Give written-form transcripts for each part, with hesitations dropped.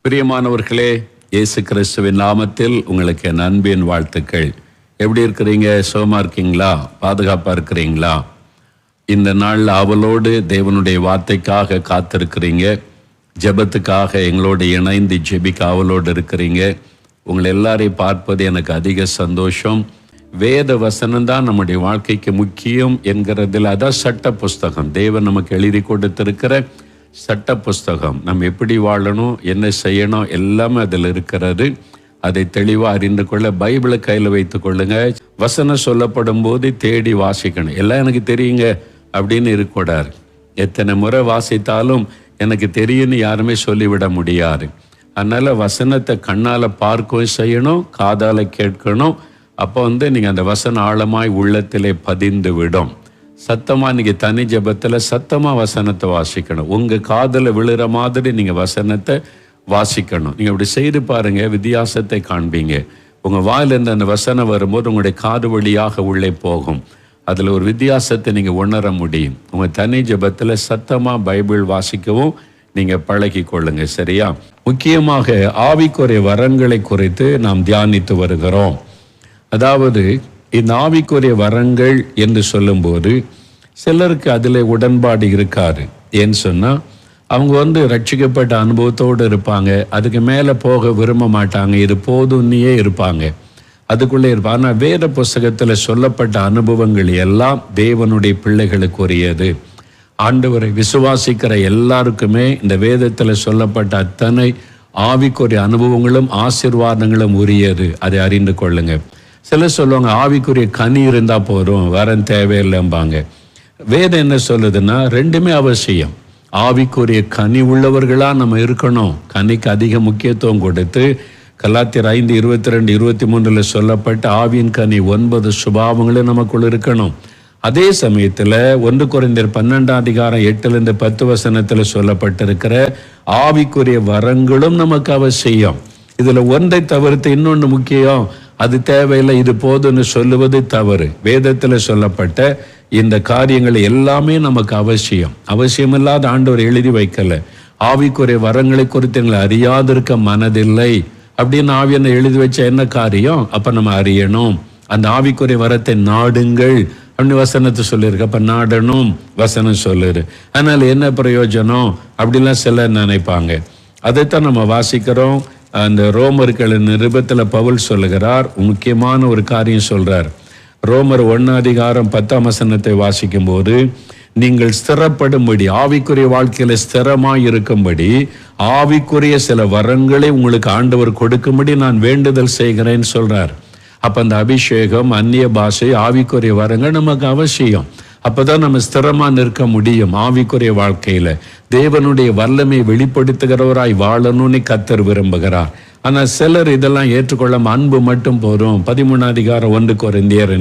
பிரியமானவர்களே, இயேசு கிறிஸ்துவின் நாமத்தில் உங்களுக்கு என் அன்பின் வாழ்த்துக்கள். எப்படி இருக்கிறீங்க? சுகமா இருக்கீங்களா? பாதுகாப்பா இருக்கிறீங்களா? இந்த நாள் ஆவலோடு தேவனுடைய வார்த்தைக்காக காத்திருக்கிறீங்க. ஜெபத்துக்காக எங்களோடு இணைந்து ஜெபிக்க ஆவலோடு இருக்கிறீங்க. உங்களை எல்லாரையும் பார்ப்பது எனக்கு அதிக சந்தோஷம். வேத வசனம் தான் நம்முடைய வாழ்க்கைக்கு முக்கியம் என்கிறதில் அதான் சட்ட புஸ்தகம். தேவன் நமக்கு எழுதி கொடுத்திருக்கிற சட்ட புஸ்தகம். நம்ம எப்படி வாழணும், என்ன செய்யணும், எல்லாமே அதில் இருக்கிறது. அதை தெளிவாக அறிந்து கொள்ள பைபிளை கையில் வைத்து கொள்ளுங்க. வசனம் சொல்லப்படும் போது தேடி வாசிக்கணும். எல்லாம் எனக்கு தெரியுங்க அப்படின்னு இருக்கக்கூடாது. எத்தனை முறை வாசித்தாலும் எனக்கு தெரியும்னு யாருமே சொல்லிவிட முடியாது. அதனால வசனத்தை கண்ணால் பார்க்கவும் செய்யணும், காதால் கேட்கணும். அப்போ நீங்கள் அந்த வசனம் ஆழமாய் உள்ளத்திலே பதிந்து விடும். சத்தமாக நீங்கள் தனி ஜெபத்தில் சத்தமாக வசனத்தை வாசிக்கணும். உங்கள் காதில் விழுற மாதிரி நீங்கள் வசனத்தை வாசிக்கணும். நீங்கள் அப்படி செய்து பாருங்கள், வித்தியாசத்தை காண்பீங்க. உங்கள் வாயிலிருந்து அந்த வசனம் வரும்போது உங்களுடைய காது வழியாக உள்ளே போகும். அதில் ஒரு வித்தியாசத்தை நீங்கள் உணர முடியும். உங்கள் தனி ஜெபத்தில் சத்தமாக பைபிள் வாசிக்கவும் நீங்கள் பழகி கொள்ளுங்க. சரியா? முக்கியமாக ஆவிக்குரிய வரங்களை குறித்து நாம் தியானித்து வருகிறோம். அதாவது இந்த ஆவிக்குரிய வரங்கள் என்று சொல்லும்போது சிலருக்கு அதில் உடன்பாடு இருக்காது. ஏன்னு சொன்னால் அவங்க ரட்சிக்கப்பட்ட அனுபவத்தோடு இருப்பாங்க. அதுக்கு மேலே போக விரும்ப மாட்டாங்க. இது போதும்னியே இருப்பாங்க, அதுக்குள்ளே இருப்பாங்க. ஆனால் வேத புஸ்தகத்தில் சொல்லப்பட்ட அனுபவங்கள் எல்லாம் தேவனுடைய பிள்ளைகளுக்குரியது. ஆண்டவரை விசுவாசிக்கிற எல்லாருக்குமே இந்த வேதத்தில் சொல்லப்பட்ட அத்தனை ஆவிக்குரிய அனுபவங்களும் ஆசீர்வாதங்களும் உரியது. அதை அறிந்து கொள்ளுங்க. சிலர் சொல்லுவாங்க ஆவிக்குரிய கனி இருந்தால் போதும், வரம் தேவையில்லைம்பாங்க. வேதம் என்ன சொல்லுதுன்னா ரெண்டுமே அவசியம். ஆவிக்குரிய கனி உள்ளவர்களாக நம்ம இருக்கணும். கனிக்கு அதிக முக்கியத்துவம் கொடுத்து கலாத்தியர் 5:22-23 சொல்லப்பட்ட ஆவியின் கனி 9 சுபாவங்களும் நமக்குள்ள இருக்கணும். அதே சமயத்தில் 1 கொரிந்தியர் 12:8-10 சொல்லப்பட்டிருக்கிற ஆவிக்குரிய வரங்களும் நமக்கு அவசியம். இதில் ஒன்றை தவிர்த்து இன்னொன்று முக்கியம், அது தேவையில்லை, இது போதுன்னு சொல்லுவது தவறு. வேதத்தில் சொல்லப்பட்ட இந்த காரியங்கள் எல்லாமே நமக்கு அவசியம். அவசியமில்லாத ஆண்டவர் எழுதி வைக்கல. ஆவிக்குரிய வரங்களை குறித்து எங்களை அறியாதிருக்க மனதில்லை அப்படின்னு ஆவியனை எழுதி வச்ச என்ன காரியம்? அப்போ நம்ம அறியணும். அந்த ஆவிக்குரிய வரத்தை நாடுங்கள் அப்படின்னு வசனத்தை சொல்லியிருக்கு. அப்போ நாடணும் வசனம் சொல்லுது. அதனால என்ன பிரயோஜனம் அப்படிலாம் சிலர் நினைப்பாங்க. அதைத்தான் நம்ம வாசிக்கிறோம். அந்த ரோமர்களின் நிருபத்தில் பவுல் சொல்லுகிறார், முக்கியமான ஒரு காரியம் சொல்றார். ரோமர் 1:10 வாசிக்கும் போது, நீங்கள் ஸ்திரப்படும்படி, ஆவிக்குரிய வாழ்க்கையில ஸ்திரமாய் இருக்கும்படி ஆவிக்குரிய சில வரங்களை உங்களுக்கு ஆண்டவர் கொடுக்கும்படி நான் வேண்டுதல் செய்கிறேன்னு சொல்றார். அப்ப அந்த அபிஷேகம், அந்நிய பாஷை, ஆவிக்குரிய வரங்கள் நமக்கு அவசியம். அப்பதான் நம்ம ஸ்திரமா நிற்க முடியும். ஆவிக்குரிய வாழ்க்கையில தேவனுடைய வல்லமை வெளிப்படுத்துகிறவராய் வாழணும்னு கர்த்தர் விரும்புகிறார். ஆனா சிலர் இதெல்லாம் ஏற்றுக்கொள்ளாம அன்பு மட்டும் போதும். 13:1 கொரிந்தியர்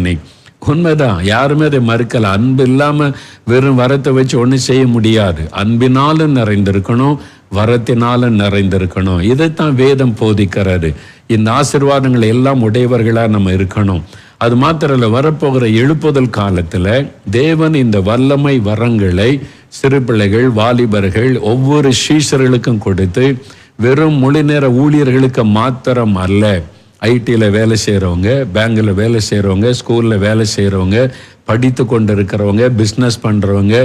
உண்மைதான், யாருமே அதை மறுக்கல. அன்பு இல்லாம வெறும் வரத்தை வச்சு ஒன்றும் செய்ய முடியாது. அன்பினாலும் நிறைந்திருக்கணும், வரத்தினாலும் நிறைந்திருக்கணும். இதைத்தான் வேதம் போதிக்கிறது. இந்த ஆசீர்வாதங்கள் எல்லாம் உடையவர்களா நம்ம இருக்கணும். அது மாத்திரல்ல, வரப்போகிற எழுப்புதல் காலத்தில் தேவன் இந்த வல்லமை வரங்களை சிறு பிள்ளைகள், வாலிபர்கள், ஒவ்வொரு சீஷர்களுக்கும் கொடுத்து வெறும் முழு நேர ஊழியர்களுக்கு மாத்திரம் அல்ல, ஐடியில் வேலை செய்கிறவங்க, பேங்கில் வேலை செய்கிறவங்க, ஸ்கூலில் வேலை செய்கிறவங்க, படித்து கொண்டு இருக்கிறவங்க, பிஸ்னஸ் பண்ணுறவங்க,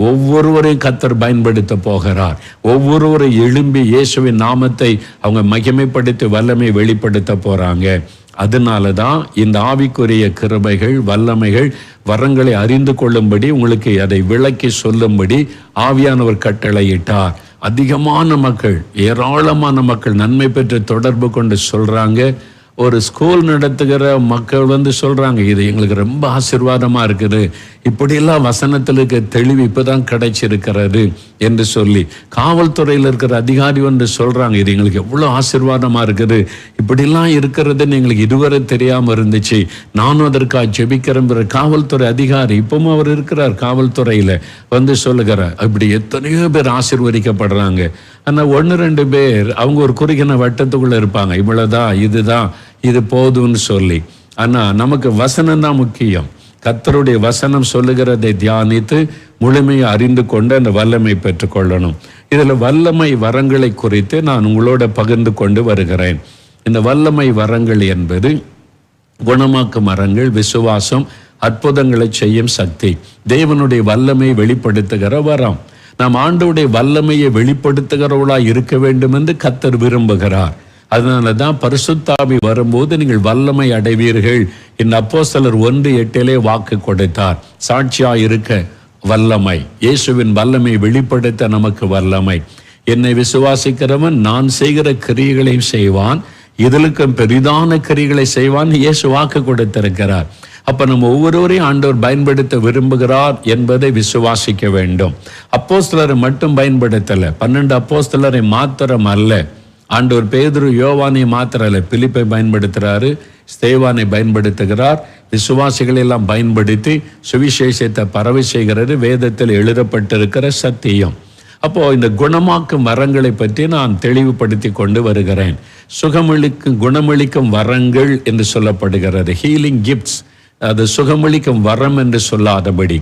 ஒவ்வொருவரையும் கர்த்தர் பயன்படுத்த போகிறார். ஒவ்வொருவரை எழும்பி இயேசுவின் நாமத்தை அவங்க மகிமைப்படுத்தி வல்லமை வெளிப்படுத்த போகிறாங்க. அதனால தான் இந்த ஆவிக்குரிய கிருபைகள், வல்லமைகள், வரங்களை அறிந்து கொள்ளும்படி, உங்களுக்கு அதை விளக்கி சொல்லும்படி ஆவியானவர் கட்டளையிட்டார். அதிகமான மக்கள், ஏராளமான மக்கள் நன்மை பெற்று தொடர்பு கொண்டு சொல்றாங்க. ஒரு ஸ்கூல் நடத்துகிற மக்கள் சொல்றாங்க, இது எங்களுக்கு ரொம்ப ஆசீர்வாதமா இருக்குது, இப்படியெல்லாம் வசனத்தில் இருக்க தெளிவு இப்பதான் கிடைச்சிருக்கிறது என்று சொல்லி. காவல்துறையில் இருக்கிற அதிகாரி சொல்றாங்க, இது எங்களுக்கு எவ்வளோ ஆசீர்வாதமா இருக்குது, இப்படிலாம் இருக்கிறதுன்னு எங்களுக்கு இதுவரை தெரியாம இருந்துச்சு, நானும் அதற்காக ஜெபிக்கிறேன். காவல்துறை அதிகாரி இப்பவும் அவர் இருக்கிறார், காவல்துறையில சொல்லுகிறார். இப்படி எத்தனையோ பேர் ஆசீர்வதிக்கப்படுறாங்க. ஆனா 1-2 பேர் அவங்க ஒரு குறுகின வட்டத்துக்குள்ள இருப்பாங்க, இவ்வளவுதான், இதுதான், இது போதும்னு சொல்லி. ஆனா நமக்கு வசனம் தான் முக்கியம். கர்த்தருடைய வசனம் சொல்லுகிறதை தியானித்து முழுமையை அறிந்து கொண்டு அந்த வல்லமை பெற்றுக்கொள்ளணும். இதுல வல்லமை வரங்களை குறித்து நான் உங்களோட பகிர்ந்து கொண்டு வருகிறேன். இந்த வல்லமை வரங்கள் என்பது குணமாக்கும் வரங்கள், விசுவாசம், அற்புதங்களை செய்யும் சக்தி, தேவனுடைய வல்லமை வெளிப்படுத்துகிற வரம். நாம் ஆண்டவருடைய வல்லமையை வெளிப்படுத்துகிறவர்களாய் இருக்க வேண்டும் என்று கர்த்தர் விரும்புகிறார். அதனால தான் பரிசுத்தாவி வரும்போது நீங்கள் வல்லமை அடைவீர்கள். இந்த அப்போஸ்தலர் 1:8 வாக்கு கொடுத்தார். சாட்சியா இருக்க வல்லமை, இயேசுவின் வல்லமை வெளிப்படுத்த நமக்கு வல்லமை. என்னை விசுவாசிக்கிறவன் நான் செய்கிற கிரியைகளையும் செய்வான், இதிலுக்கும் பெரிதான கிரியைகளை செய்வான் இயேசு வாக்கு கொடுத்திருக்கிறார். அப்ப நம்ம ஒவ்வொருவரையும் ஆண்டவர் பயன்படுத்த விரும்புகிறார் என்பதை விசுவாசிக்க வேண்டும். அப்போஸ்தலரை மட்டும் பயன்படுத்தல, 12 அப்போஸ்தலரை மாத்திரம் அல்ல, ஆண்டவர் பேதுரு யோவானை மாத்திரல்ல, பிலிப்பை பயன்படுத்துறாரு, ஸ்தேவானை பயன்படுத்துகிறார். விசுவாசிகளை எல்லாம் பயன்படுத்தி சுவிசேஷத்தை பரவி செய்கிறது வேதத்தில் எழுதப்பட்டிருக்கிற சத்தியம். அப்போ இந்த குணமாக்கும் வரங்களை பற்றி நான் தெளிவுபடுத்தி கொண்டு வருகிறேன். குணமளிக்கும் வரங்கள் என்று சொல்லப்படுகிறது, ஹீலிங் கிஃப்ட்ஸ். அது சுகமளிக்கும் வரம் என்று சொல்லாதபடி.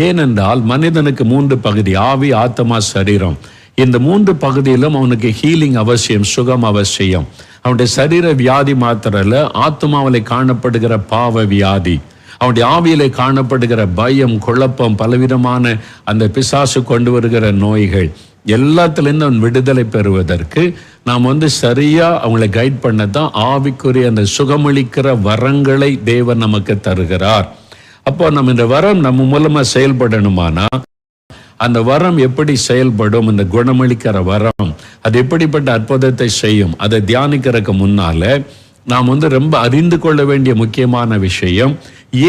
ஏனென்றால் மனிதனுக்கு 3 பகுதி, ஆவி, ஆத்மா, சரீரம். இந்த 3 பகுதியிலும் அவனுக்கு ஹீலிங் அவசியம், சுகம் அவசியம். அவனுடைய சரீர வியாதி மாத்திரல்ல, ஆத்மாவிலே காணப்படுகிற பாவ வியாதி, அவனுடைய ஆவியிலே காணப்படுகிற பயம், குழப்பம், பலவிதமான அந்த பிசாசு கொண்டு வருகிற நோய்கள், எல்லாத்திலிருந்து அவன் விடுதலை பெறுவதற்கு நாம் சரியா அவங்களை கைட் பண்ணதான் ஆவிக்குரிய அந்த சுகமளிக்கிற வரங்களை தேவன் நமக்கு தருகிறார். அப்போ நம்ம இந்த வரம் நம்ம மூலமா செயல்படணுமானா அந்த வரம் எப்படி செயல்படும், இந்த குணமளிக்கிற வரம் அது எப்படிப்பட்ட அற்புதத்தை செய்யும், அதை தியானிக்கிறதுக்கு முன்னால நாம் ரொம்ப அறிந்து கொள்ள வேண்டிய முக்கியமான விஷயம்,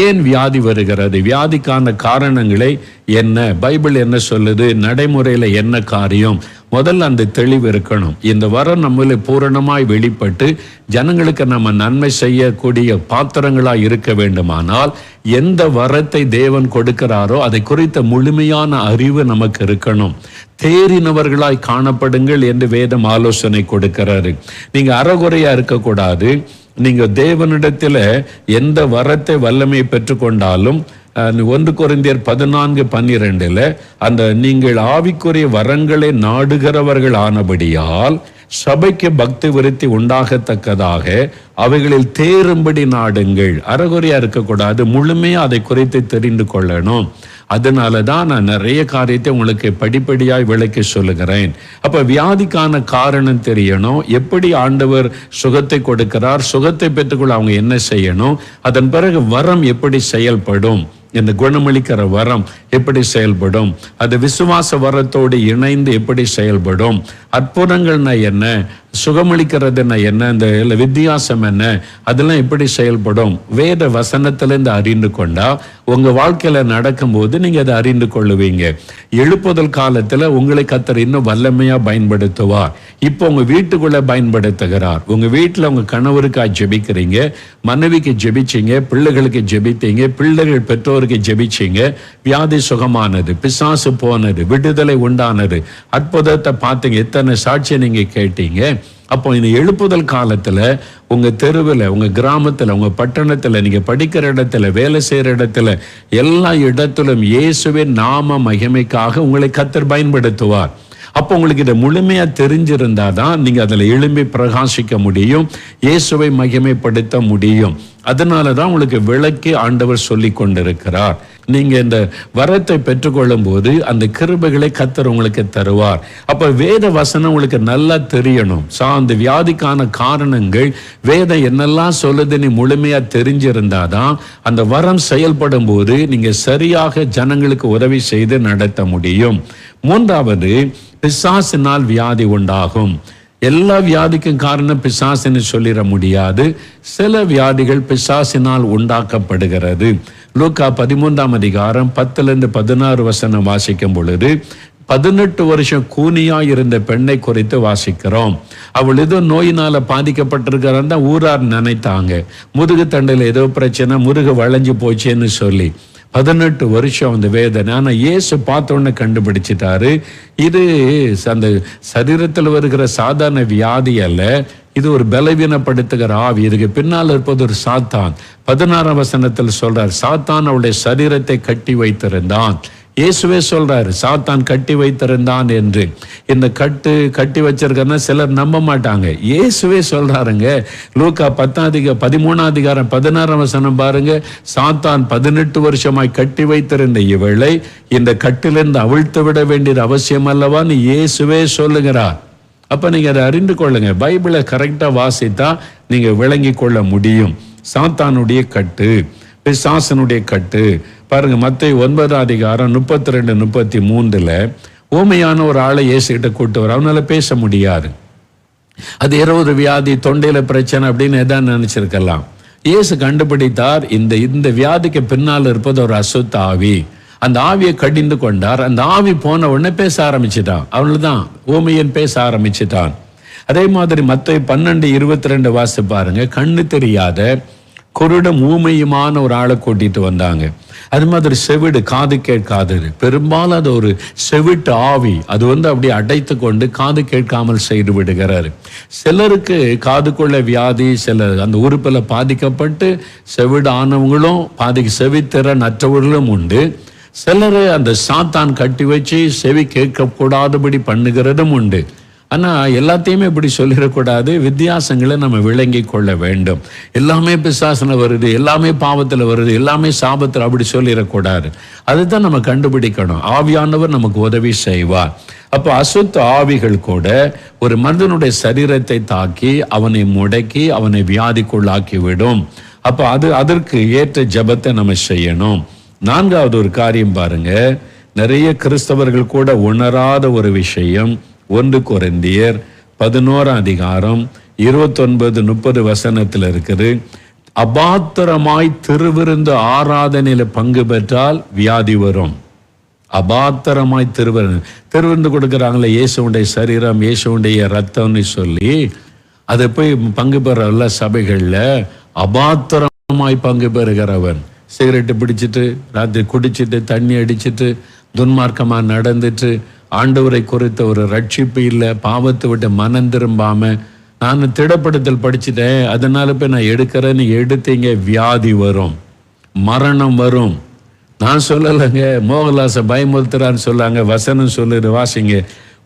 ஏன் வியாதி வருகிறது, வியாதிக்கான காரணங்களை என்ன, பைபிள் என்ன சொல்லுது, நடைமுறையில என்ன காரியம், முதல்ல அந்த தெளிவு இருக்கணும். இந்த வரம் நம்மளை பூரணமாய் வெளிப்பட்டு ஜனங்களுக்கு நம்ம நன்மை செய்யக்கூடிய பாத்திரங்களாய் இருக்க வேண்டுமானால் எந்த வரத்தை தேவன் கொடுக்கிறாரோ அதை குறித்த முழுமையான அறிவு நமக்கு இருக்கணும். தேறினவர்களாய் காணப்படுங்கள் என்று வேதம் ஆலோசனை கொடுக்கிறாரு. நீங்க அறகுறையா இருக்கக்கூடாது. நீங்க தேவனிடத்துல எந்த வரத்தை வல்லமை பெற்றுக்கொண்டாலும் 1 கொரிந்தியர் 14:12 அந்த நீங்கள் ஆவிக்குரிய வரங்களை நாடுகிறவர்கள் ஆனபடியால் சபைக்கு பக்தி விருத்தி உண்டாகத்தக்கதாக அவைகளில் தேரும்படி நாடுங்கள். அறகுறையா இருக்கக்கூடாது, முழுமையா அதை குறித்து தெரிந்து கொள்ளணும். அதனாலதான் நான் நிறைய காரியத்தை உங்களுக்கு படிப்படியாய் விளக்கி சொல்லுகிறேன். அப்ப வியாதிக்கான காரணம் தெரியணும், எப்படி ஆண்டவர் சுகத்தை கொடுக்கிறார், சுகத்தை பெற்றுக்கொள்ள அவங்க என்ன செய்யணும், அதன் பிறகு வரம் எப்படி செயல்படும், இந்த குணமளிக்கிற வரம் எப்படி செயல்படும், அது விசுவாச வரத்தோடு இணைந்து எப்படி செயல்படும், அற்புதங்கள்னா என்ன, சுகமளிக்கிறதுனா என்ன, இந்த வித்தியாசம் என்ன, அதெல்லாம் எப்படி செயல்படும், வேத வசனத்திலிருந்து அறிந்து கொண்டா உங்க வாழ்க்கையில நடக்கும்போது நீங்க அதை அறிந்து கொள்ளுவீங்க. எழுப்புதல் காலத்துல உங்களை கர்த்தர் இன்னும் வல்லமையா பயன்படுத்துவார். இப்போ உங்க வீட்டுக்குள்ள பயன்படுத்துகிறார். உங்க வீட்டுல உங்க கணவருக்காக ஜெபிக்கிறீங்க, மனைவிக்கு ஜெபிச்சீங்க, பிள்ளைகளுக்கு ஜெபித்தீங்க, பிள்ளைகள் பெற்றோருக்கு ஜெபிச்சீங்க, வியாதி சுகமானது, பிசாசு போனது, விடுதலை உண்டானது, அற்புதத்தை பார்த்தீங்க, எத்தனை சாட்சியை நீங்க கேட்டீங்க. அப்போ இந்த எழுப்புதல் காலத்துல உங்க தெருவில், உங்க கிராமத்துல, உங்க பட்டணத்துல, நீங்க படிக்கிற இடத்துல, வேலை செய்யற இடத்துல, எல்லா இடத்திலும் இயேசுவின் நாம மகிமைக்காக உங்களை கர்த்தர் பயன்படுத்துவார். அப்போ உங்களுக்கு இதை முழுமையா தெரிஞ்சிருந்தாதான் நீங்க அதுல எழும்பி பிரகாசிக்க முடியும், இயேசுவை மகிமைப்படுத்த முடியும். அதனாலதான் உங்களுக்கு விளக்கி ஆண்டவர் சொல்லி கொண்டிருக்கிறார். நீங்க இந்த வரத்தை பெற்றுக்கொள்ளும் போது அந்த கிருபைகளை கர்த்தர் உங்களுக்கு தருவார். அப்ப வேத வசனம் உங்களுக்கு நல்லா தெரியணும். அந்த வியாதிக்கான காரணங்கள் வேதம் என்னெல்லாம் சொல்லுது நீ முழுமையா தெரிஞ்சிருந்தாதான் அந்த வரம் செயல்படும் போது நீங்க சரியாக ஜனங்களுக்கு உதவி செய்து நடத்த முடியும். 3வது, பிசாசினால் வியாதி உண்டாகும். எல்லா வியாதிக்கும் காரணம் பிசாசுன்னு சொல்லிட முடியாது. சில வியாதிகள் பிசாசினால் உண்டாக்கப்படுகிறது. லூக்கா 13:10-16 வாசிக்கும் பொழுது 18 வருஷம் கூனியா இருந்த பெண்ணை குறித்து வாசிக்கிறோம். அவள் ஏதோ நோயினால பாதிக்கப்பட்டிருக்கிறான் தான் ஊரார் நினைத்தாங்க. முதுகு தண்டையில் ஏதோ பிரச்சனை, முருகு வளைஞ்சு போச்சேன்னு சொல்லி 18 வருஷம் அந்த வேதனை. ஆனா இயேசு பார்த்த உடனே கண்டுபிடிச்சிட்டாரு, இது அந்த சரீரத்தில் வருகிற சாதாரண வியாதி அல்ல, இது ஒரு பலவீனப்படுத்துகிற ஆவி, இதுக்கு பின்னால் இருப்பது ஒரு சாத்தான். 16 சொல்றார், சாத்தான் அவளுடைய சரீரத்தை கட்டி வைத்திருந்தான். இயேசுவே சொல்றாரு, சாத்தான் கட்டி வைத்திருந்தான் என்று. இந்த கட்டி வச்சிருக்கன்னா சிலர் நம்ப மாட்டாங்க. இயேசுவே சொல்றாருங்க. லூக்கா 13 16 பாருங்க. சாத்தான் 18 வருஷமாய் கட்டி வைத்திருந்த இவளை இந்த கட்டிலிருந்து அவிழ்த்து விட வேண்டியது அவசியம் அல்லவான்னு இயேசுவே சொல்லுகிறார். அப்ப நீங்க அதை அறிந்து கொள்ளுங்க. பைபிளை கரெக்டா வாசித்தா நீங்க விளங்கி கொள்ள முடியும். சாத்தானுடைய கட்டு, பிசாசனுடைய கட்டு பாருங்க. மத்தேயு 9:32-33 ஊமையான ஒரு ஆளை இயேசு கிட்ட கூட்டு வர. அவனால பேச முடியாது. அது ஏதாவது வியாதி, தொண்டையில பிரச்சனை அப்படின்னு எதாவது நினைச்சிருக்கலாம். இயேசு கண்டுபிடித்தார், இந்த வியாதிக்கு பின்னால் இருப்பது ஒரு அசுத்த ஆவி. அந்த ஆவியை கடிந்து கொண்டார். அந்த ஆவி போன உடனே பேச ஆரம்பிச்சிட்டான். அவ்வளவுதான், ஊமையன் பேச ஆரம்பிச்சிட்டான். அதே மாதிரி மத்தேயு 12:22 வாசி பாருங்க. கண்ணு தெரியாத குருடும் ஊமையுமான ஒரு ஆளை கூட்டிட்டு வந்தாங்க. அது மாதிரி செவிடு, காது கேட்காதது. பெரும்பாலும் அது ஒரு செவிட்டு ஆவி. அது அப்படியே அடைத்து கொண்டு காது கேட்காமல் செய்து விடுகிறாரு. சிலருக்கு காதுக்குள்ள வியாதி, சிலர் அந்த உறுப்பில் பாதிக்கப்பட்டு செவிடு ஆனவங்களும் செவித்திறன் அற்றவர்களும் உண்டு. சிலர் அந்த சாத்தான் கட்டி வச்சு செவி கேட்கக்கூடாதபடி பண்ணுகிறதும் உண்டு. ஆனா எல்லாத்தையுமே இப்படி சொல்லிடக்கூடாது. வித்தியாசங்களை நம்ம விளங்கி கொள்ள வேண்டும். எல்லாமே பிசாசுல வருது, எல்லாமே பாவத்துல வருது, எல்லாமே சாபத்துல, அப்படி சொல்லிடக்கூடாது. அதுதான் நம்ம கண்டுபிடிக்கணும். ஆவியானவர் நமக்கு உதவி செய்வார். அப்போ அசுத்த ஆவிகள் கூட ஒரு மனிதனுடைய சரீரத்தை தாக்கி அவனை முடக்கி அவனை வியாதிக்குள்ளாக்கி விடும். அப்போ அதற்கு ஏற்ற ஜெபத்தை நம்ம செய்யணும். 4வது ஒரு காரியம் பாருங்க. நிறைய கிறிஸ்தவர்கள் கூட உணராத ஒரு விஷயம். 1 கொரிந்தியர் 11:29-30 இருக்குது. அபாத்திரமாய் திருவிருந்து ஆராதனையில பங்கு பெற்றால் வியாதி வரும். அபாத்திரமாய் திருவிருந்து கொடுக்குறாங்களே, இயேசுடைய சரீரம், இயேசுடைய ரத்தம்னு சொல்லி அதை போய் பங்கு பெறல. சபைகள்ல அபாத்திரமாய் பங்கு பெறுகிறவன் சிகரெட்டு பிடிச்சிட்டு, ராத்திரி குடிச்சிட்டு, தண்ணி அடிச்சிட்டு, துன்மார்க்கமா நடந்துட்டு, ஆண்டவரை குறித்த ஒரு ரட்சிப்பு இல்லை, பாவத்தை விட்டு மனம் திரும்பாம, நான் திடப்படுத்தல் படிச்சுட்டேன் அதனால போய் நான் எடுக்கிறேன்னு எடுத்தீங்க, வியாதி வரும், மரணம் வரும். நான் சொல்லலைங்க, மோகலாச பயமுறுத்துறான்னு சொல்லாங்க. வசனம் சொல்லுது, வாசிங்க.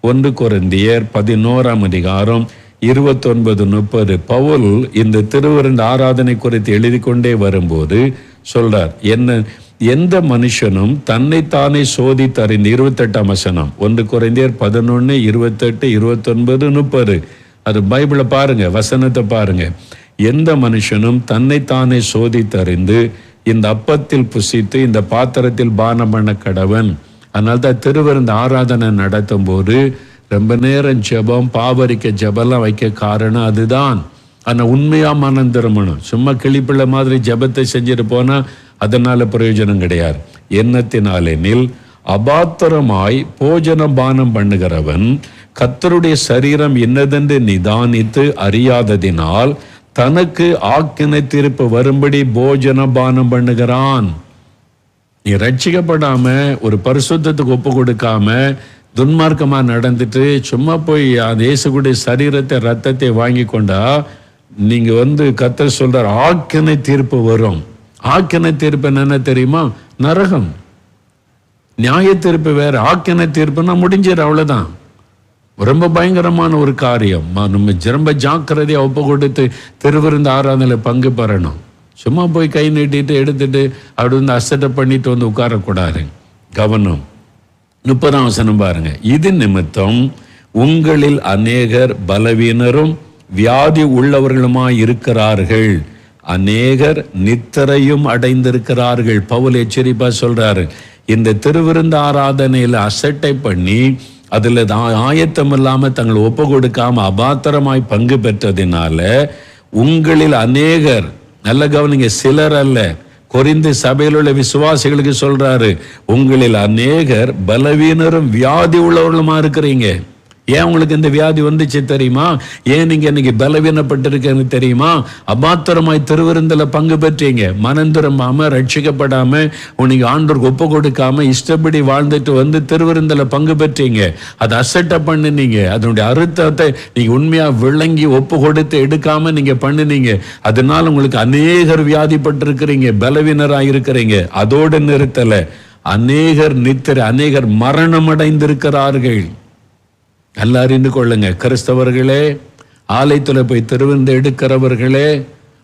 1 கொரிந்தியர் 11:29-30 பவுல் இந்த திருவிருந்து ஆராதனை குறித்து எழுதி கொண்டே வரும்போது சொல்றார், எந்த மனுஷனும் தன்னைத்தானே சோதித்தறிந்து 28ஆம் வசனம் 1 கொரிந்தியர் 11:28-29-30 அது பைபிளை பாருங்க, வசனத்தை பாருங்க. எந்த மனுஷனும் தன்னைத்தானே சோதித்தறிந்து இந்த அப்பத்தில் புசித்து இந்த பாத்திரத்தில் பானம் பண்ண கடவன். அதனால்தான் திருவிருந்து ஆராதனை நடத்தும் போது ரொம்ப நேரம் ஜெபம், பாவரிக்க ஜெபம்லாம் வைக்க காரணம் அதுதான். ஆனா உண்மையா மனம் திரும்பணும். சும்மா கிளிப்பிள்ளை மாதிரி ஜெபத்தை செஞ்சுட்டு போனா அதனால பிரயோஜனம் கிடையாது. என்னத்தினாலெனில் அபாத்திரமாய் போஜன பானம் பண்ணுகிறவன் கர்த்தருடைய சரீரம் என்னதென்று நிதானித்து அறியாததினால் தனக்கு ஆக்கினை தீர்ப்பு வரும்படி போஜன பானம் பண்ணுகிறான். நீ ரட்சிக்கப்படாம ஒரு பரிசுத்தத்துக்கு ஒப்பு கொடுக்காம துன்மார்க்கமா நடந்துட்டு சும்மா போய் அந்த இயேசுடைய சரீரத்தை ரத்தத்தை வாங்கி கொண்டா நீங்க கர்த்தர் சொல்றார் ஆக்கினை தீர்ப்பு வரும். ஆக்கினை தீர்ப்பு என்ன தெரியுமா? நரகம். நியாய தீர்ப்பு வேற, ஆக்கினை தீர்ப்புனா முடிஞ்சிரு, அவ்வளவுதான். ரொம்ப பயங்கரமான ஒரு காரியம். நம்ம ரொம்ப ஜாக்கிரதையா ஒப்பு கொடுத்து திருவிருந்து ஆராதனையில பங்கு பெறணும். சும்மா போய் கை நீட்டிட்டு எடுத்துட்டு அப்படி அசட்டை பண்ணிட்டு உட்காரக்கூடாது. கவனம். 30ஆம் வசனம் பாருங்க. இது நிமித்தம் உங்களில் அநேகர் பலவீனரும் வியாதி உள்ளவர்களுமாய் இருக்கிறார்கள், அநேகர் நித்திரையும் அடைந்திருக்கிறார்கள். பவுல் எச்சரிப்பா சொல்றாரு, இந்த திருவிருந்து ஆராதனையில அசட்டை பண்ணி அதுல ஆயத்தம் இல்லாம தங்களை ஒப்பு கொடுக்காம அபாத்திரமாய் பங்கு பெற்றதினால உங்களில் அநேகர், நல்ல கவனிங்க, சிலர் அல்ல, கொரிந்து சபையில் உள்ள விசுவாசிகளுக்கு சொல்றாரு, உங்களில் அநேகர் பலவீனரும் வியாதி உள்ளவர்களுமா இருக்கிறீங்க. ஏன் உங்களுக்கு இந்த வியாதி வந்துச்சு தெரியுமா? ஏன் நீங்க இன்னைக்கு பலவீனப்பட்டிருக்கீங்க தெரியுமா? அபாத்திரமாய் திருவிருந்தில பங்கு பெற்றீங்க, மனம் திரும்பாம ரட்சிக்கப்படாம உனக்கு ஆண்டவருக்கு ஒப்பு கொடுக்காம இஷ்டப்படி வாழ்ந்துட்டு திருவிருந்தில பங்கு பெற்றீங்க. அதை அசட்டை பண்ணினீங்க. அதனுடைய அர்த்தத்தை நீங்க உண்மையா விளங்கி ஒப்பு கொடுத்து எடுக்காம நீங்க பண்ணினீங்க. அதனால உங்களுக்கு அநேகர் வியாதிப்பட்டிருக்கிறீங்க, பலவீனராக இருக்கிறீங்க. அதோடு நிறுத்தல, அநேகர் மரணம் அடைந்திருக்கிறார்கள். நல்லா அறிந்து கொள்ளுங்க கிறிஸ்தவர்களே, ஆலயத்தில் போய் திருவிருந்து எடுக்கிறவர்களே,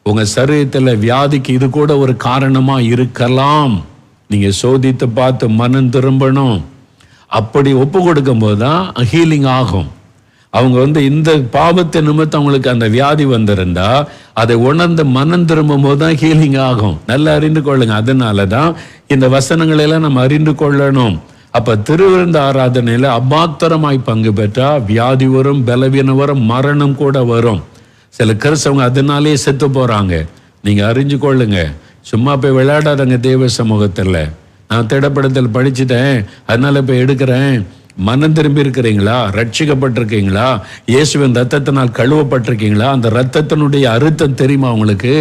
உங்க சரீரத்தில் வியாதிக்கு இது கூட ஒரு காரணமா இருக்கலாம். நீங்க சோதித்து பார்த்து மனம் திரும்பணும். அப்படி ஒப்பு கொடுக்கும் போதுதான் ஹீலிங் ஆகும். அவங்க இந்த பாவத்தை நிமித்தம் அவங்களுக்கு அந்த வியாதி வந்திருந்தா அதை உணர்ந்து மனம் திரும்பும் போது தான் ஹீலிங் ஆகும். நல்லா அறிந்து கொள்ளுங்க. அதனாலதான் இந்த வசனங்களை எல்லாம் நம்ம அறிந்து கொள்ளணும். அப்ப திருவிருந்து ஆராதனையில அபாத்திரமாய் பங்கு பெற்றா வியாதி வரும், பலவீனம் வரும், மரணம் கூட வரும். சில கிறிஸ்தவங்க அதனாலேயே செத்து போறாங்க. நீங்க அறிஞ்சு கொள்ளுங்க. சும்மா போய் விளையாடாதங்க தேவ சமூகத்தில். நான் திடப்படத்தில் படிச்சுட்டேன் அதனால போய் எடுக்கிறேன். மனம் திரும்பி இருக்கிறீங்களா? ரட்சிக்கப்பட்டிருக்கீங்களா? இயேசுவின் ரத்தத்தினால் கழுவப்பட்டிருக்கீங்களா? அந்த ரத்தத்தினுடைய அர்த்தம் தெரியுமா உங்களுக்கு?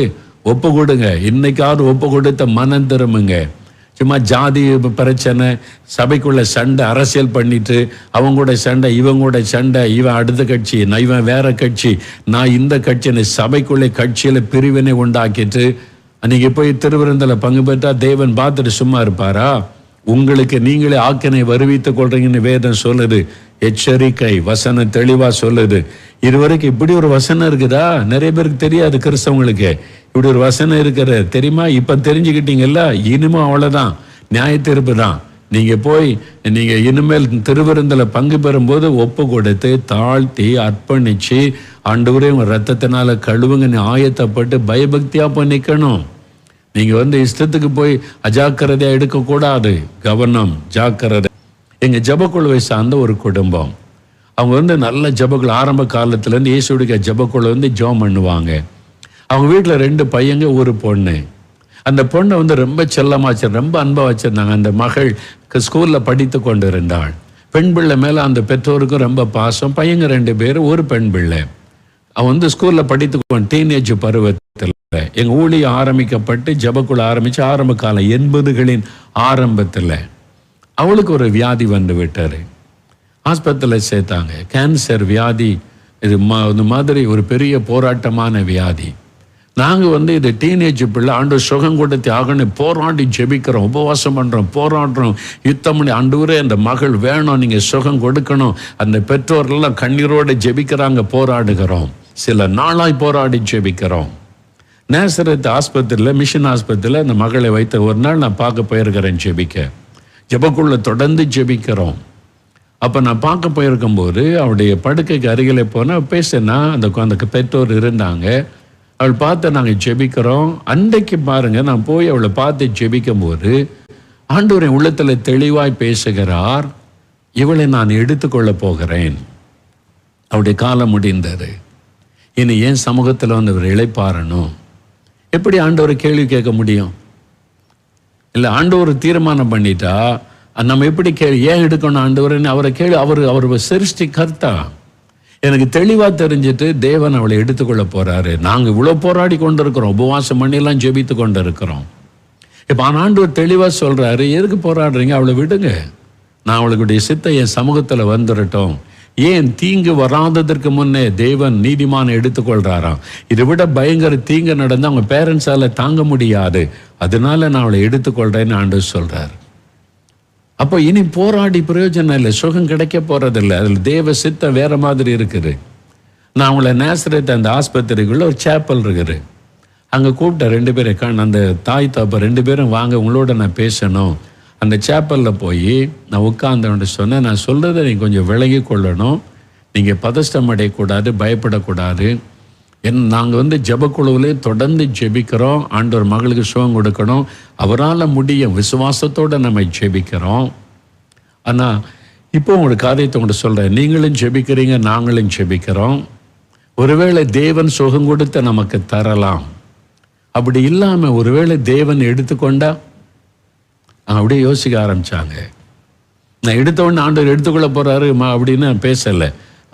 ஒப்பு கொடுங்க. இன்னைக்காவது ஒப்பு கொடுத்த மனம் திரும்புங்க. சும்மா ஜாதி பிரச்சனை, சபைக்குள்ள சண்டை, அரசியல் பண்ணிட்டு அவங்க கூட சண்டை, இவங்க கூட சண்டை, இவன் அடுத்த கட்சி, இவன் வேற கட்சி, நான் இந்த கட்சி, சபைக்குள்ளே கட்சியில பிரிவினை உண்டாக்கிட்டு நீங்க போய் திருவிருந்தில் பங்கு பெற்றா தேவன் பார்த்துட்டு சும்மா இருப்பாரா? உங்களுக்கு நீங்களே ஆக்கினை வருவித்துக் கொள்றீங்கன்னு வேதம் சொல்லுது. எச்சரிக்கை வசனம் தெளிவா சொல்லுது. இதுவரைக்கும் இப்படி ஒரு வசனம் இருக்குதா? நிறைய பேருக்கு தெரியாது. கிறிஸ்தவங்களுக்கு இப்படி ஒரு வசனம் இருக்கிற தெரியுமா? இப்ப தெரிஞ்சுக்கிட்டீங்கல்ல. இனிமே அவ்வளவுதான், நியாய தீர்ப்பு தான். நீங்க இனிமேல் திருவிருந்தில் பங்கு பெறும்போது ஒப்பு கொடுத்து தாழ்த்தி அர்ப்பணிச்சு ஆண்டவரே உங்க ரத்தத்தினால கழுவுங்க ஆயத்தப்பட்டு பயபக்தியா போய் நிக்கணும். நீங்க இஷ்டத்துக்கு போய் அஜாக்கிரதையா எடுக்கக்கூடாது. கவனம், ஜாக்கிரதை. எங்க ஜபக்குழுவை சார்ந்த ஒரு குடும்பம், அவங்க நல்ல ஜபக்குழு ஆரம்ப காலத்துல இருந்து இயேசுடைய ஜபக்குழு ஜெபம் பண்ணுவாங்க. அவங்க வீட்டுல 2 பையங்க, ஒரு பொண்ணு. அந்த பொண்ணை ரொம்ப செல்லமா ரொம்ப அன்பா வச்சிருந்தாங்க. அந்த மகள் ஸ்கூல்ல படித்து கொண்டு இருந்தாள். பெண் பிள்ளை மேல அந்த பெற்றோருக்கும் ரொம்ப பாசம். பையங்க 2 பேர், ஒரு பெண் பிள்ளை. அவன் ஸ்கூல்ல படித்து டீனேஜ் பருவத்தில் எங்க ஊழியம் ஆரம்பிக்கப்பட்டு ஜபக்குழு ஆரம்பிச்சு ஆரம்ப காலம் 80களின் ஆரம்பத்தில் அவளுக்கு ஒரு வியாதி வந்து விட்டாரு. ஆஸ்பத்திரியில் சேர்த்தாங்க. கேன்சர் வியாதி. இது மாதிரி ஒரு பெரிய போராட்டமான வியாதி. நாங்கள் இது டீனேஜ் பிள்ளை, ஆண்டவர் சுகம் கொடுத்து ஆகணும் போராடி ஜெபிக்கிறோம், உபவாசம் பண்ணுறோம், போராடுறோம், யுத்தம் பண்ணி ஆண்டவரே அந்த மகள் வேணும், நீங்கள் சுகம் கொடுக்கணும். அந்த பெற்றோர்கள்லாம் கண்ணீரோடு ஜெபிக்கிறாங்க, போராடுகிறோம். சில நாளாய் போராடி ஜெபிக்கிறோம். நேசரத் ஆஸ்பத்திரியில், மிஷன் ஆஸ்பத்திரியில் அந்த மகளை வைத்த ஒரு நாள் நான் பார்க்க போயிருக்கிறேன் ஜெபிக்க. ஜெபக்குள்ள தொடர்ந்து ஜெபிக்கிறோம். அப்போ நான் பார்க்க போயிருக்கும்போது அவருடைய படுக்கைக்கு அருகிலே போனால் பேசினா அந்த பெற்றோர் இருந்தாங்க. அவள் பார்த்து நாங்கள் ஜெபிக்கிறோம். அன்றைக்கு பாருங்க, நான் போய் அவளை பார்த்து ஜெபிக்கும் போது ஆண்டவரின் உள்ளத்தில் தெளிவாய் பேசுகிறார், இவளை நான் எடுத்துக்கொள்ள போகிறேன். அவருடைய காலம் முடிந்தது. இனி ஏன் சமூகத்தில் அவர் இளைப்பாறணும்? எப்படி ஆண்டவர் கேள்வி கேட்க முடியும்? இல்லை, ஆண்டவர் தீர்மானம் பண்ணிட்டா நம்ம எப்படி ஏன் எடுக்கணும் ஆண்டவர்னு அவரை கேள்வி. அவர் சிருஷ்டி கர்த்தா. எனக்கு தெளிவா தெரிஞ்சுட்டு தேவன் அவளை எடுத்துக்கொள்ள போறாரு. நாங்க இவ்வளவு போராடி கொண்டு இருக்கிறோம், உபவாசம் பண்ணிலாம் ஜெபித்து கொண்டு இருக்கிறோம். இப்ப ஆண்டவர் தெளிவா சொல்றாரு, எதுக்கு போராடுறீங்க? அவளை விடுங்க, நான் அவளுடைய சித்தை என் சமூகத்துல வந்துடட்டும். ஏன் தீங்கு வராததற்கு முன்னே தேவன் நீதிமான எடுத்துக்கொள்றாராம். இதை விட பயங்கர தீங்கு நடந்து அவங்க பேரண்ட்ஸால தாங்க முடியாது, அதனால நான் அவளை எடுத்துக்கொள்றேன்னு ஆண்டவர் சொல்றாரு. அப்போ இனி போராடி பிரயோஜனம் இல்லை, சுகம் கிடைக்க போறதில்லை. அதில் தேவ சித்தம் வேற மாதிரி இருக்குது. நான் அவங்கள நேசரத் அந்த ஆஸ்பத்திரிக்குள்ள ஒரு சேப்பல் இருக்குது, அங்கே கூப்பிட்ட 2 பேரை அந்த தாய் தாப்பா 2 பேரும் வாங்க, உங்களோட நான் பேசணும். அந்த சேப்பலில் போய் நான் உட்கார்ந்தவன்ட்டு சொன்னேன், நான் சொல்கிறத நீங்கள் கொஞ்சம் விலகி கொள்ளணும், நீங்கள் பதஷ்டம் அடையக்கூடாது, பயப்படக்கூடாது. நாங்கள் ஜெபக்குழுவிலே தொடர்ந்து ஜெபிக்கிறோம், ஆண்டவர் மகளுக்கு சுகம் கொடுக்கணும், அவரால் முடியும், விசுவாசத்தோடு நம்ம ஜெபிக்கிறோம். ஆனால் இப்போ உங்களுக்கு காரியத்தை உங்கள்கிட்ட சொல்கிறேன், நீங்களும் ஜெபிக்கிறீங்க, நாங்களும் ஜெபிக்கிறோம். ஒருவேளை தேவன் சுகம் கொடுத்து நமக்கு தரலாம். அப்படி இல்லாமல் ஒருவேளை தேவன் எடுத்துக்கொண்டா அப்படியே யோசிக்க ஆரம்பித்தாங்க. நான் எடுத்தவொடனே ஆண்டவர் எடுத்துக்கொள்ள போகிறாரு அப்படின்னு நான் பேசலை,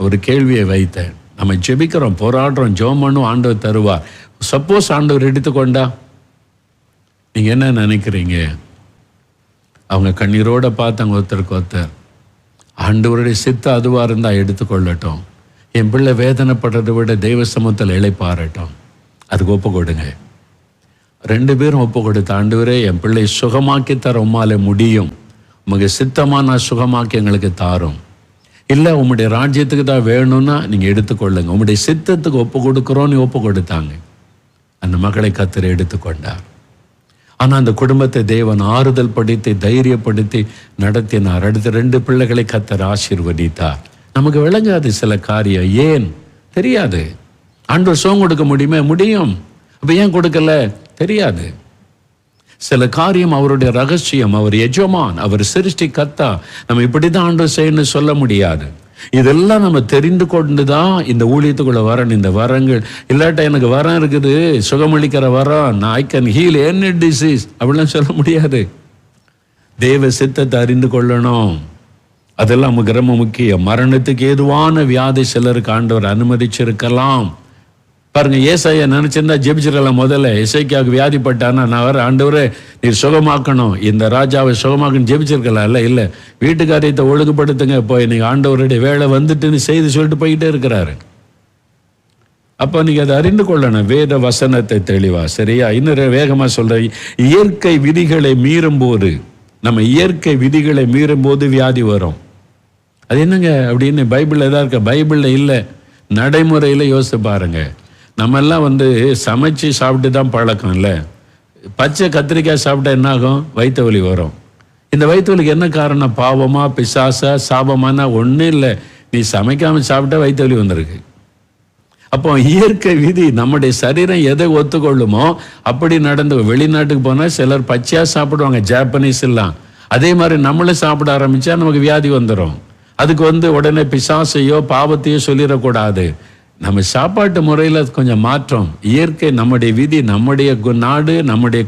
ஒரு கேள்வியை வைத்தேன். நம்ம ஜெபிக்கிறோம், போராடுறோம், ஜெபம் பண்ணும், ஆண்டவர் தருவார். சப்போஸ் ஆண்டவர் எடுத்துக்கொண்டா நீங்கள் என்ன நினைக்கிறீங்க? அவங்க கண்ணீரோட பார்த்தாங்க ஒருத்தருக்கு ஒருத்தர். ஆண்டவருடைய சித்த அதுவாக இருந்தால் எடுத்துக்கொள்ளட்டும், என் பிள்ளை வேதனைப்படுறதை விட தெய்வ சமூகத்தில் இளைப்பாறட்டும், அதுக்கு ஒப்பு கொடுங்க. 2 பேரும் ஒப்பு கொடுத்த, ஆண்டவரே என் பிள்ளை சுகமாக்கி தர உம்மால முடியும், உமக்கு சித்தமா நான் சுகமாக்கி எங்களுக்கு தாரும், இல்லை உம்முடைய ராஜ்யத்துக்கு தான் வேணும்னா நீங்கள் எடுத்துக்கொள்ளுங்க, உம்முடைய சித்தத்துக்கு ஒப்பு கொடுக்குறோன்னு ஒப்பு கொடுத்தாங்க. அந்த மகளை கர்த்தர் எடுத்துக்கொண்டார். ஆனால் அந்த குடும்பத்தை தேவன் ஆறுதல் படுத்தி தைரியப்படுத்தி நடத்தினார். அடுத்த 2 பிள்ளைகளை கர்த்தர் ஆசீர்வதித்தார். நமக்கு விளங்காது சில காரியம், ஏன் தெரியாது. ஆண்டவர் சுகம் கொடுக்க முடியும், அப்போ ஏன் கொடுக்கல தெரியாது. சில காரியம் அவருடைய ரகசியம், அவர் எஜமான், அவர் சிருஷ்டி கர்த்தா, நம்ம இப்படிதான் ஆண்டவர் செய்யணும்னு சொல்ல முடியாது. இதெல்லாம் நம்ம தெரிந்து கொண்டு தான் இந்த ஊழியத்துக்குள்ள வரணும். இந்த வரங்கள் இல்லாட்ட எனக்கு வரம் இருக்குது, சுகமளிக்கிற வரம், நான் I can heel any disease அப்படிலாம் சொல்ல முடியாது. தேவ சித்தத்தை அறிந்து கொள்ளணும், அதெல்லாம் நமக்கு ரொம்ப முக்கியம். மரணத்துக்கு ஏதுவான வியாதி சிலருக்கு ஆண்டவர் அனுமதிச்சிருக்கலாம். பாருங்க, ஏசாயா நினைச்சிருந்தா ஜெபிச்சிடலாம். முதல்ல எசேக்கியாவுக்கு வியாதிப்பட்டானா, நான் வர ஆண்டவரே நீர் சுகமாக்கணும், இந்த ராஜாவை சுகமாக்கணும் ஜெபிச்சிருக்கலாம். இல்லை வீட்டு காரியத்தை ஒழுங்குபடுத்துங்க, போய் நீங்க ஆண்டவருடைய வேலை வந்துட்டுன்னு செய்து சொல்லிட்டு போய்கிட்டே இருக்கிறாரு. அப்போ நீங்க அதை அறிந்து கொள்ளணும், வேத வசனத்தை தெளிவா. சரியா? இன்னும் வேகமா சொல்ற, இயற்கை விதிகளை மீறும் போது, நம்ம இயற்கை விதிகளை மீறும் போது வியாதி வரும். அது என்னங்க அப்படின்னு பைபிள்ல தான் இருக்க, பைபிள்ல இல்லை, நடைமுறையில் யோசித்து பாருங்க. நம்ம எல்லாம் சமைச்சு சாப்பிட்டு தான் பழக்கம் இல்லை. பச்சை கத்திரிக்காய் சாப்பிட்டா என்ன ஆகும்? வயிற்று வலி வரும். இந்த வயிற்று வலிக்கு என்ன காரணம்? பாவமா பிசாசா சாபமானா? ஒன்றும் இல்லை, நீ சமைக்காமல் சாப்பிட்டா வயிற்று வலி வந்திருக்கு. அப்போ இயற்கை விதி, நம்முடைய சரீரம் எதை ஒத்துக்கொள்ளுமோ அப்படி நடந்து. வெளிநாட்டுக்கு போனால் சிலர் பச்சையாக சாப்பிடுவாங்க, ஜாப்பனீஸ் எல்லாம். அதே மாதிரி நம்மளும் சாப்பிட ஆரம்பித்தா நமக்கு வியாதி வந்துடும். அதுக்கு உடனே பிசாசையோ பாவத்தையோ சொல்லிடக்கூடாது. நம்ம சாப்பாட்டு முறையில் கொஞ்சம் மாற்றம். இயற்கை, நம்முடைய விதி, நம்முடைய நாடு, நம்முடைய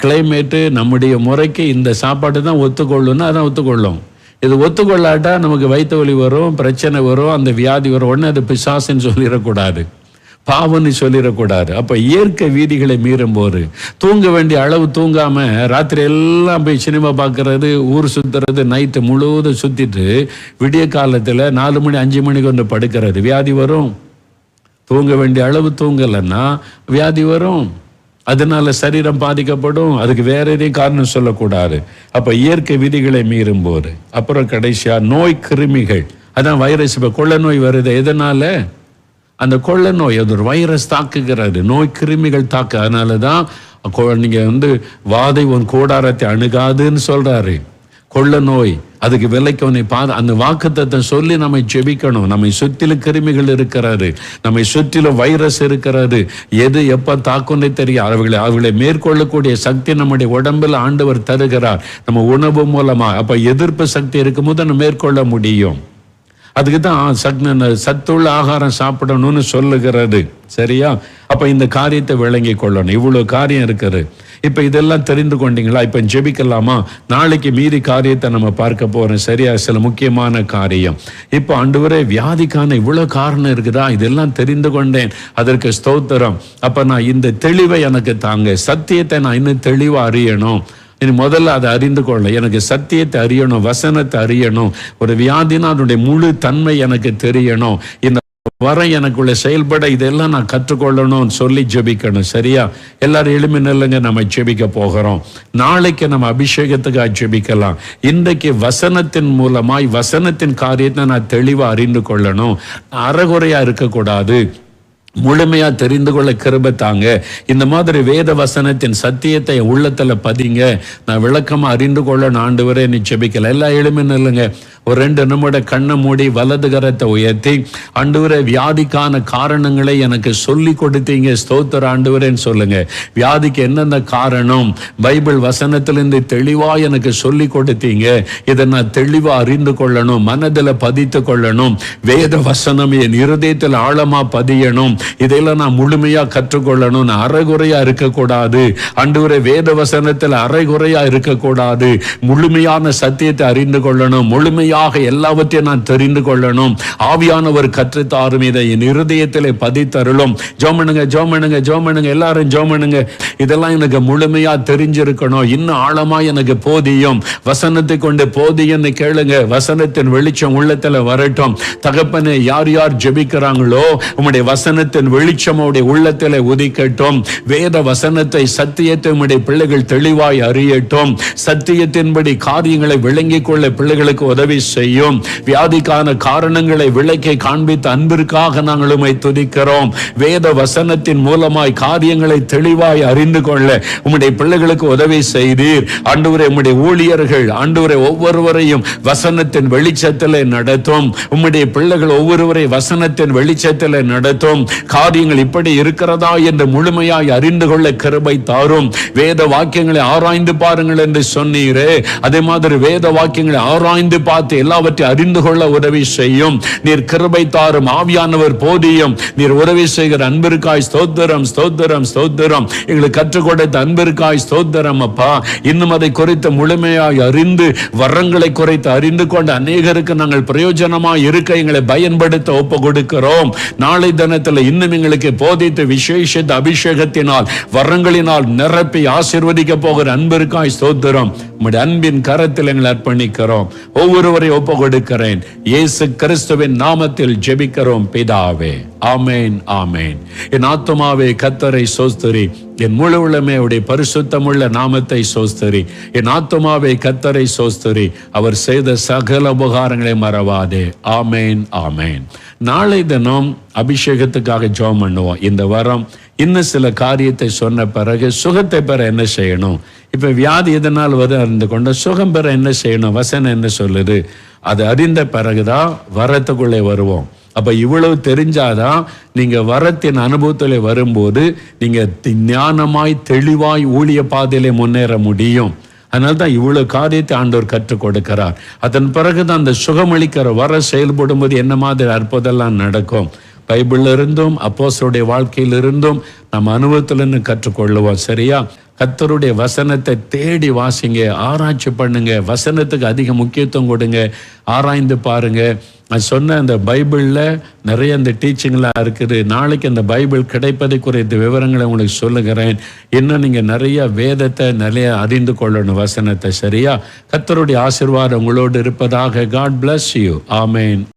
கிளைமேட்டு, நம்முடைய முறைக்கு இந்த சாப்பாட்டு தான் ஒத்துக்கொள்ளுன்னா அதான் ஒத்துக்கொள்ளும். இது ஒத்துக்கொள்ளாட்டா நமக்கு வயிற்று வலி வரும், பிரச்சனை வரும், அந்த வியாதி வரும். உடனே அது பிசாசுன்னு சொல்லிடக்கூடாது, பாவம்னு சொல்லிடக்கூடாது. அப்போ இயற்கை வீதிகளை மீறும் போது, தூங்க வேண்டிய அளவு தூங்காம ராத்திரி எல்லாம் போய் சினிமா பார்க்கறது, ஊர் சுத்துறது, நைட்டு முழுவதும் சுத்திட்டு விடிய காலத்தில் 4 மணி 5 மணிக்கு படுக்கிறது, வியாதி வரும். தூங்க வேண்டிய அளவு தூங்கலைன்னா வியாதி வரும். அதனால சரீரம் பாதிக்கப்படும். அதுக்கு வேற எதையும் காரணம் சொல்லக்கூடாது. அப்ப இயற்கை விதிகளை மீறும் போது. அப்புறம் கடைசியா நோய் கிருமிகள், அதான் வைரஸ். இப்ப கொள்ள நோய் வருது, எதனால? அந்த கொள்ள நோய், அது ஒரு வைரஸ் தாக்குகிறது, நோய் கிருமிகள் தாக்கு. அதனாலதான் நீங்க வாதை உன் கூடாரத்தை அணுகாதுன்னு சொல்றாரு. கொள்ள நோய், அதுக்கு விலைக்கு அந்த வாக்குத்தத்தம் சொல்லி நம்மை ஜெபிக்கணும். நம்மை சுற்றிலும் கிருமிகள் இருக்கிறது, நம்மை சுற்றிலும் வைரஸ் இருக்கிறது. எது எப்ப தாக்கும்னே தெரியும். அவர்களை மேற்கொள்ளக்கூடிய சக்தி நம்முடைய உடம்பில் ஆண்டவர் தருகிறார், நம்ம உணவு மூலமா. அப்ப எதிர்ப்பு சக்தி இருக்கும்போது நம்ம மேற்கொள்ள முடியும். அதுக்கு தான் சத்துள்ள ஆகாரம் சாப்பிடணும்னு சொல்லுகிறது. சரியா? அப்ப இந்த காரியத்தை விளங்கி கொள்ளணும். இவ்வளவு காரியம் இருக்குது. இப்ப இதெல்லாம் தெரிந்து கொண்டீங்களா? இப்ப ஜெபிக்கலாமா? நாளைக்கு மீதி காரியத்தை நம்ம பார்க்க போறோம். சரியா? சில முக்கியமான காரியம். இப்ப ஆண்டவரே, வியாதிக்கான இவ்வளவு காரணம் இருக்குதா? இதெல்லாம் தெரிந்து கொண்டேன், அதற்கு ஸ்தோத்திரம். அப்ப நான் இந்த தெளிவை எனக்கு தாங்க, சத்தியத்தை நான் இன்னும் தெளிவா அறியணும். இனி முதல்ல அதை அறிந்து கொள்ள, எனக்கு சத்தியத்தை அறியணும், வசனத்தை அறியணும். ஒரு வியாதினா அதனுடைய முழு தன்மை எனக்கு தெரியணும். இந்த வரம் எனக்குள்ள செயல்பட இதெல்லாம் நான் கற்றுக்கொள்ளணும்னு சொல்லி ஜெபிக்கணும். சரியா? எல்லாரும் எளிமை நில்லுங்க, நம்ம ஜெபிக்க போகிறோம். நாளைக்கு நம்ம அபிஷேகத்துக்காக ஜெபிக்கலாம். இன்றைக்கு வசனத்தின் மூலமாய் வசனத்தின் காரியத்தை நான் தெளிவா அறிந்து கொள்ளணும். அறகுறையா இருக்கக்கூடாது, முழுமையா தெரிந்து கொள்ள கிருபை தாங்க. இந்த மாதிரி வேத வசனத்தின் சத்தியத்தை உள்ளத்துல பதிங்க. நான் விளக்கமா அறிந்து கொள்ள ஆண்டவரே நீ ஜெபிக்கல. எல்லா எளிமை இல்லைங்க. ஒரு 2 நிமிடம் கண்ணை மூடி வலது கரத்தை உயர்த்தி, ஆண்டவரே வியாதிக்கான காரணங்களை எனக்கு சொல்லி கொடுத்தீங்க, ஸ்தோத்திர ஆண்டவரேன்னு சொல்லுங்க. வியாதிக்கு என்னென்ன காரணம் பைபிள் வசனத்திலிருந்து தெளிவா எனக்கு சொல்லி கொடுத்தீங்க. இதை நான் தெளிவா அறிந்து கொள்ளணும், மனதில் பதித்து கொள்ளணும். வேத வசனம் என் இருதயத்தில் ஆழமா பதியணும். இதெல்லாம் நான் முழுமையா கற்றுக்கொள்ளணும். நான் அரைகுறையா இருக்கக்கூடாது. ஆண்டவரே, வேத வசனத்தில் அரைகுறையா இருக்கக்கூடாது. முழுமையான சத்தியத்தை அறிந்து கொள்ளணும், முழுமையா முழுமையாக எல்லாவற்றையும் நான் தெரிந்து கொள்ளணும். ஆவியானவர் கற்றுத்தாரும், இதை என் இருதயத்திலே பதித்தருளும். ஜெபம் பண்ணுங்க, எல்லாரும் ஜெபம் பண்ணுங்க. இதெல்லாம் எனக்கு முழுமையா தெரிஞ்சிருக்கணும், இன்னும் ஆழமா எனக்கு போதியும், வசனத்தை கொண்டு போதியன்னு கேளுங்க. வசனத்தின் வெளிச்சம் உள்ளத்துல வரட்டும். தகப்பனே, யார் யார் ஜெபிக்கிறாங்களோ உம்முடைய வசனத்தின் வெளிச்சம் உடைய உள்ளத்திலே உதிக்கட்டும். வேத வசனத்தை, சத்தியத்தை உம்முடைய பிள்ளைகள் தெளிவாய் அறியட்டும். சத்தியத்தின்படி காரியங்களை விளங்கிக் கொள்ள பிள்ளைகளுக்கு உதவி செய்யும். வியாதிக்கான காரணங்களை விளக்கி காண்பித்த அன்பிற்காக நாங்கள் உம்மை துதிக்கிறோம். வேத வசனத்தின் மூலமாய் காரியங்களை தெளிவாய் அறிந்து கொள்ள உம்முடைய பிள்ளைகளுக்கு உதவி செய்தீர். ஆண்டவரே, உம்முடைய ஊழியர்கள் ஆண்டவரே ஒவ்வொருவரையும் வசனத்தின் வெளிச்சத்திலே நடத்தும். உம்முடைய பிள்ளைகள் ஒவ்வொருவரை வசனத்தின் வெளிச்சத்திலே நடத்தும். காரியங்கள் இப்படி இருக்கிறதா என்று முழுமையாய் அறிந்து கொள்ள கிருபை தாரும். வேத வாக்கியங்களை ஆராய்ந்து பாருங்கள் என்று சொன்னீரே, அதே மாதிரி வேத வாக்கியங்களை ஆராய்ந்து பார்த்து எல்லாவற்றையும் அறிந்து கொள்ள உதவி செய்யும். நீர் கிருபை தாரும். ஆவியானவர் போதியும். நீர் உதவி செய்கிற அன்பிற்காய் ஸ்தோத்திரம், ஸ்தோத்திரம், ஸ்தோத்திரம். எங்களுக்கு கற்றுக் கொடுத்த அன்பிற்காய் ஸ்தோத்திரம் அப்பா. இன்னும் அதை குறித்து முழுமையாய் அறிந்து, வரங்களை குறைத்து அறிந்து கொண்டு அநேகருக்கு நாங்கள் பிரயோஜனமாய் இருக்க எங்களை பயன்படுத்த ஒப்பு கொடுக்கிறோம். நாளை தினத்தில் இன்னும் எங்களுக்கு போதித்து விசேஷித்த அபிஷேகத்தினால் வரங்களினால் நிரப்பி ஆசீர்வதிக்க போகிற அன்பிற்காய் ஸ்தோத்திரம். உம்முடைய அன்பின் கரத்தில் எங்களை அர்ப்பணிக்கிறோம். ஒவ்வொருவரை ஒப்பு கொடுக்கிறேன். இயேசு கிறிஸ்துவின் நாமத்தில் ஜெபிக்கிறோம் பிதாவே. ஆமேன், ஆமேன். என் ஆத்துமாவே கர்த்தரை ஸ்தோத்திரி, என் முழு உள்ளமே அவருடைய பரிசுத்தமுள்ள நாமத்தை ஸ்தோத்திரி. என் ஆத்துமாவே கர்த்தரை ஸ்தோத்திரி, அவர் செய்த சகல உபகாரங்களை மறவாதே. ஆமேன், ஆமேன். நாளை தினம் அபிஷேகத்துக்காக ஜெபம் பண்ணுவோம். இந்த வாரம் இன்னும் சில காரியத்தை சொன்ன பிறகு சுகத்தை பெற என்ன செய்யணும், இப்ப வியாதி எதனால் அறிந்து கொண்ட சுகம் பெற என்ன செய்யணும், வசனம் என்ன சொல்லுது, அது அறிந்த பிறகுதான் வரத்துக்குள்ளே வருவோம். அப்ப இவ்வளவு தெரிஞ்சாதான் நீங்க வரத்தின் அனுபவத்தில் வரும்போது நீங்க ஞானமாய் தெளிவாய் ஊழிய பாதையிலே முன்னேற முடியும். அதனால்தான் இவ்வளவு காரியத்தை ஆண்டவர் கற்றுக் கொடுக்கிறார். அதன் பிறகுதான் அந்த சுகமளிக்கிற வர செயல்படும் போது என்ன மாதிரி அற்புதம்லாம் நடக்கும். பைபிள்ல இருந்தும் அப்போஸ்தலருடைய வாழ்க்கையிலிருந்தும் நம்ம அனுபவத்திலிருந்து கற்றுக்கொள்ளுவோம். சரியா? கர்த்தருடைய வசனத்தை தேடி வாசிங்க, ஆராய்ச்சி பண்ணுங்க, வசனத்துக்கு அதிக முக்கியத்துவம் கொடுங்க, ஆராய்ந்து பாருங்க. நான் சொன்ன அந்த பைபிளில் நிறைய அந்த டீச்சிங்லாம் இருக்குது. நாளைக்கு அந்த பைபிள் கிடைப்பதை குறித்த விவரங்களை உங்களுக்கு சொல்லுகிறேன். இன்னும் நீங்கள் நிறைய வேதத்தை நிறைய அறிந்து கொள்ளணும், வசனத்தை. சரியா? கர்த்தருடைய ஆசீர்வாதம் உங்களோடு இருப்பதாக. God bless you. ஆமேன்.